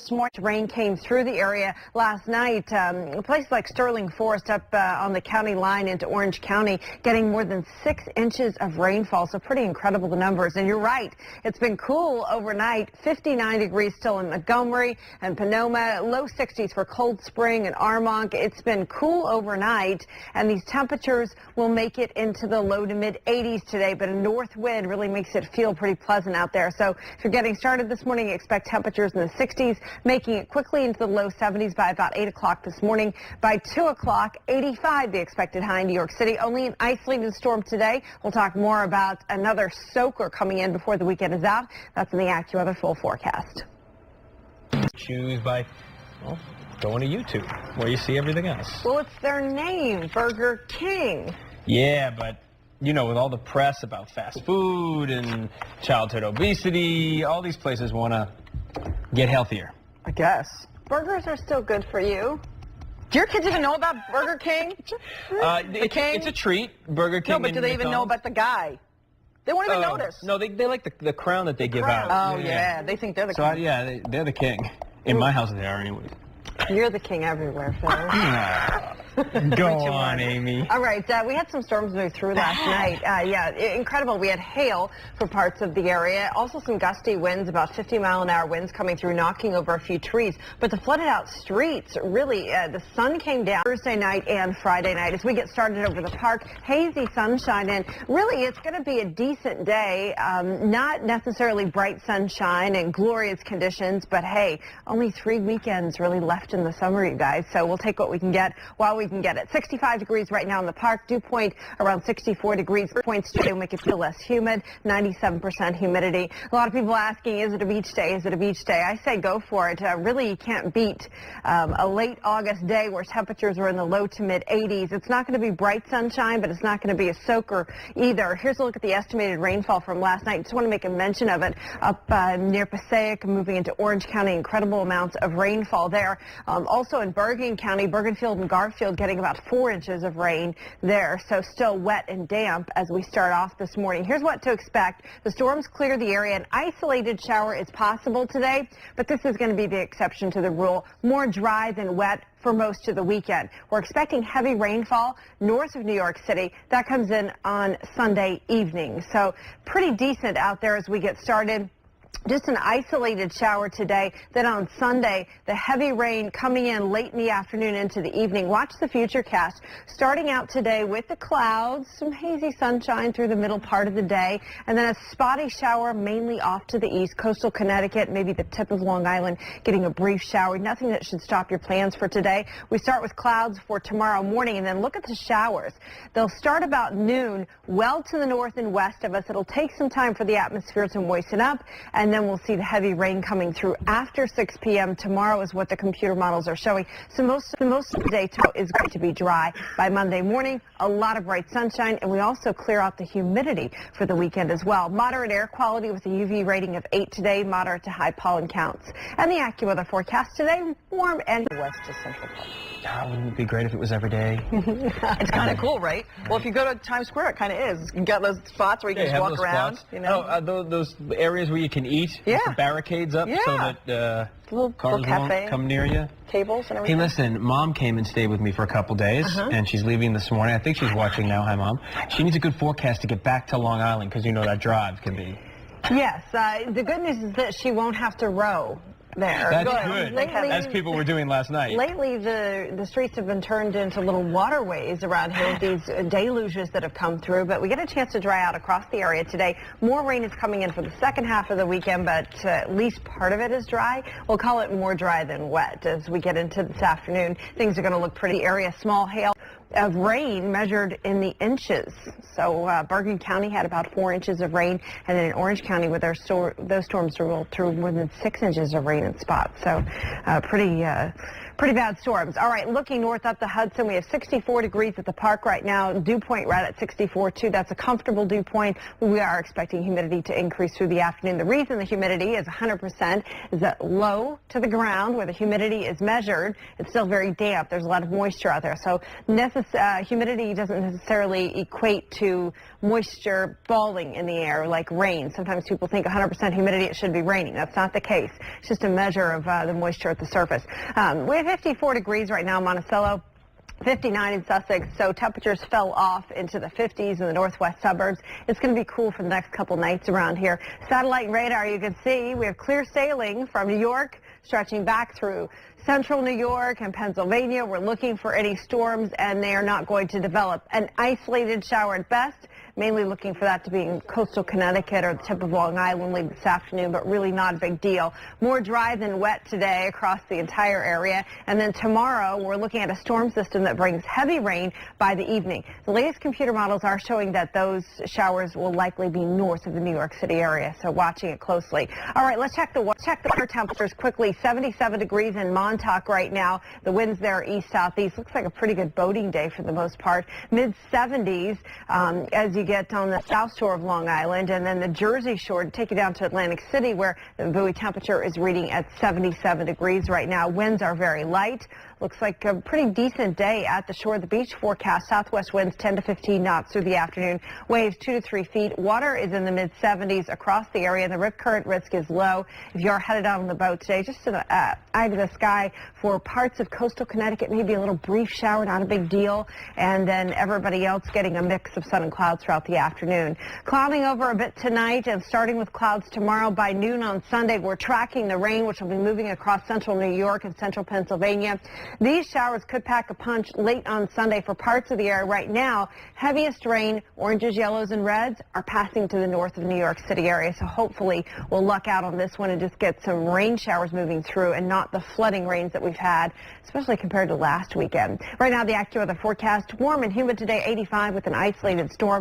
Much rain came through the area last night. Places like Sterling Forest up on the county line into Orange County getting more than 6 inches of rainfall. So pretty incredible, the numbers. And you're right, it's been cool overnight. 59 degrees still in Montgomery and Sonoma. Low 60s for Cold Spring and Armonk. It's been cool overnight, and these temperatures will make it into the low to mid 80s today. But a north wind really makes it feel pretty pleasant out there. So if you're getting started this morning, expect temperatures in the 60s. Making it quickly into the low 70s by about 8 o'clock this morning. By 2 o'clock, 85 the expected high in New York City. Only an isolated storm today. We'll talk more about another soaker coming in before the weekend is out. That's in the AccuWeather full forecast. Choose by, well, going to YouTube, where you see everything else. Well, it's their name, Burger King. Yeah, but you know, with all the press about fast food and childhood obesity, all these places want to get healthier. I guess. Burgers are still good for you. Do your kids even know about Burger King? It's a treat, Burger King. No, but do they even know about the guy? They won't even notice. No, they like the crown that they give out. Oh, yeah. They think they're the king. Yeah, they're the king. In my house, they are anyways. You're the king everywhere, Phil. Go on, Amy. All right, we had some storms move through last night. Yeah, incredible. We had hail for parts of the area. Also some gusty winds, about 50-mile-an-hour winds coming through, knocking over a few trees. But the flooded-out streets, really, the sun came down Thursday night and Friday night. As we get started over the park, hazy sunshine, and really it's going to be a decent day. Not necessarily bright sunshine and glorious conditions, but hey, only 3 weekends really left in the summer, you guys. So we'll take what we can get while we can get it. 65 degrees right now in the park. Dew point around 64 degrees. Points today will make it feel less humid. 97% humidity. A lot of people asking, is it a beach day? Is it a beach day? I say go for it. Really, you can't beat a late August day where temperatures are in the low to mid 80s. It's not going to be bright sunshine, but it's not going to be a soaker either. Here's a look at the estimated rainfall from last night. Just want to make a mention of it. Up near Passaic, moving into Orange County, incredible amounts of rainfall there. Also in Bergen County, Bergenfield and Garfield getting about 4 inches of rain there. So still wet and damp as we start off this morning. Here's what to expect. The storms clear the area. An isolated shower is possible today, but this is going to be the exception to the rule. More dry than wet for most of the weekend. We're expecting heavy rainfall north of New York City. That comes in on Sunday evening. So pretty decent out there as we get started. Just an isolated shower today. Then on Sunday, the heavy rain coming in late in the afternoon into the evening. Watch the futurecast. Starting out today with the clouds, some hazy sunshine through the middle part of the day, and then a spotty shower mainly off to the east. Coastal Connecticut, maybe the tip of Long Island, getting a brief shower. Nothing that should stop your plans for today. We start with clouds for tomorrow morning, and then look at the showers. They'll start about noon, well to the north and west of us. It'll take some time for the atmosphere to moisten up, and then we'll see the heavy rain coming through after 6 p.m. tomorrow is what the computer models are showing. So most of the day is going to be dry. By Monday morning, a lot of bright sunshine, and we also clear out the humidity for the weekend as well. Moderate air quality with a UV rating of 8 today, moderate to high pollen counts. And the AccuWeather forecast today, warm and west to central part. Wouldn't it be great if it was every day? It's kind of cool, right? Well, if you go to Times Square, it kind of is. You got those spots where you can just walk around. Spots. You know? Those areas where you can eat. Yeah. With the barricades up so that little cars won't come near you. Tables and everything. Hey, listen, Mom came and stayed with me for a couple days, and she's leaving this morning. I think she's watching now. Hi, Mom. She needs a good forecast to get back to Long Island because you know that drive can be. Yes. The good news is that she won't have to row there. That's good. Lately, as people were doing last night. Lately, the streets have been turned into little waterways around here with these deluges that have come through, but we get a chance to dry out across the area today. More rain is coming in for the second half of the weekend, but at least part of it is dry. We'll call it more dry than wet as we get into this afternoon. Things are going to look pretty area. Small hail of rain measured in the inches. So Bergen County had about 4 inches of rain, and then in Orange County with those storms rolled through more than 6 inches of rain in spots. So pretty Pretty bad storms. All right, looking north up the Hudson, we have 64 degrees at the park right now. Dew point right at 64, too. That's a comfortable dew point. We are expecting humidity to increase through the afternoon. The reason the humidity is 100% is that low to the ground where the humidity is measured, it's still very damp. There's a lot of moisture out there. So humidity doesn't necessarily equate to moisture falling in the air like rain. Sometimes people think 100% humidity, it should be raining. That's not the case. It's just a measure of the moisture at the surface. We have 54 degrees right now in Monticello. 59 in Sussex, so temperatures fell off into the 50s in the northwest suburbs. It's going to be cool for the next couple nights around here. Satellite and radar, you can see we have clear sailing from New York stretching back through central New York and Pennsylvania. We're looking for any storms, and they are not going to develop. An isolated shower at best. Mainly looking for that to be in coastal Connecticut or the tip of Long Island late this afternoon, but really not a big deal. More dry than wet today across the entire area. And then tomorrow, we're looking at a storm system that brings heavy rain by the evening. The latest computer models are showing that those showers will likely be north of the New York City area, so watching it closely. All right, let's check the water temperatures quickly. 77 degrees in Montauk right now. The winds there are east-southeast. Looks like a pretty good boating day for the most part. Mid-70s as you get on the south shore of Long Island, and then the Jersey shore to take you down to Atlantic City, where the buoy temperature is reading at 77 degrees right now. Winds are very light. Looks like a pretty decent day at the shore. The beach forecast, southwest winds 10 to 15 knots through the afternoon. Waves 2 to 3 feet. Water is in the mid-70s across the area. The rip current risk is low. If you are headed out on the boat today, just an eye to the sky for parts of coastal Connecticut, maybe a little brief shower, not a big deal. And then everybody else getting a mix of sun and clouds throughout the afternoon. Clouding over a bit tonight and starting with clouds tomorrow by noon on Sunday. We're tracking the rain, which will be moving across central New York and central Pennsylvania. These showers could pack a punch late on Sunday for parts of the area. Right now, heaviest rain, oranges, yellows, and reds, are passing to the north of the New York City area. So hopefully we'll luck out on this one and just get some rain showers moving through and not the flooding rains that we've had, especially compared to last weekend. Right now, the AccuWeather forecast, warm and humid today, 85 with an isolated storm.